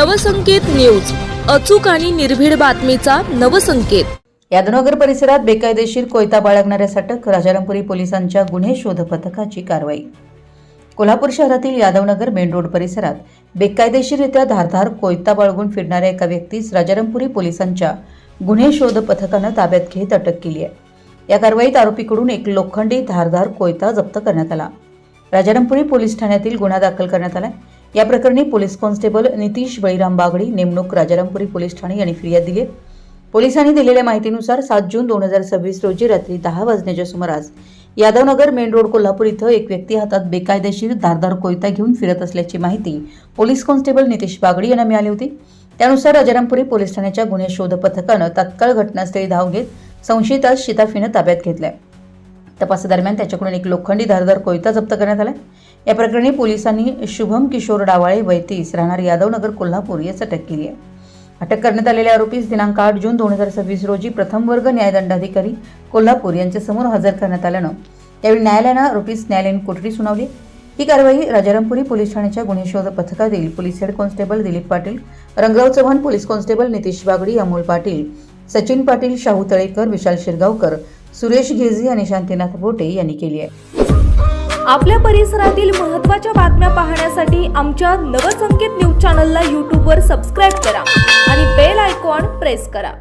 Navsanket news, अचूक आणि निर्भीड बातमीचा नवसंकेत। यादवनगर परिसरात बेकायदेशीर कोयता बाळगणाऱ्यास अटक, राजारामपुरी पोलिसांच्या गुन्हे शोध पथकाची कारवाई। कोल्हापूर शहरातील यादवनगर मेन रोड परिसरात बेकायदेशीररित्या धारदार कोयता बाळगून फिरणाऱ्या एका व्यक्तीस राजारामपुरी पोलिसांच्या गुन्हे शोध पथकाने ताब्यात घेत अटक केली आहे। या कारवाईत आरोपीकडून एक लोखंडी धारदार कोयता जप्त करण्यात आला। राजारामपुरी पोलीस ठाण्यातील गुन्हा दाखल करण्यात आला। या प्रकरणी पोलीस कॉन्स्टेबल नितीश बळीराम बागडी नेमणूक राजारामपुरी पोलीस ठाणे यांनी फिर्याद दिली। पोलिसांनी दिलेल्या माहितीनुसार 7 जून 2026 रोजी रात्री 10 वाजण्याच्या सुमारास यादवनगर मेन रोड कोल्हापूर इथं एक व्यक्ती हातात बेकायदेशीर धारदार कोयता घेऊन फिरत असल्याची माहिती पोलीस कॉन्स्टेबल नितीश बागडी यांना मिळाली होती। त्यानुसार राजारामपुरी पोलीस ठाण्याच्या गुन्हे शोध पथकाने तात्काळ घटनास्थळी धाव घेत संशयितास शिताफीने ताब्यात घेतलाय। तपासादरम्यान त्याच्याकडून एक लोखंडी धारदार कोयता जप्त करण्यात आला। या प्रकरणी पोलिसांनी शुभम किशोर डावाळे वय 30 राहणार यादवनगर कोल्हापूर यास अटक केली आहे। अटक करण्यात आलेल्या आरोपीस दिनांक 8 जून 2026 रोजी प्रथम वर्ग न्यायदंडाधिकारी कोल्हापूर यांच्या समोर हजर करण्यात आल्यानं त्यावेळी न्यायालयाने आरोपीस न्यायालयीन कोठडी सुनावली। ही कारवाई राजारामपुरी पोलीस ठाण्याच्या गुन्हे शोध पथकातील police head constable Dilip Patil, Rangrao Chavan, police constable Nitish Bagdi, Amol Patil, Sachin Patil, Shahu Talekar, Vishal Shirgaonkar, Suresh Gheji आणि शांतीनाथ बोटे यांनी केली आहे। आपल्या परिसरातील महत्त्वाच्या बातम्या पाहण्यासाठी आमच्या नवसंकेत न्यूज चॅनलला YouTube वर सबस्क्राइब करा आणि बेल आयकॉन प्रेस करा।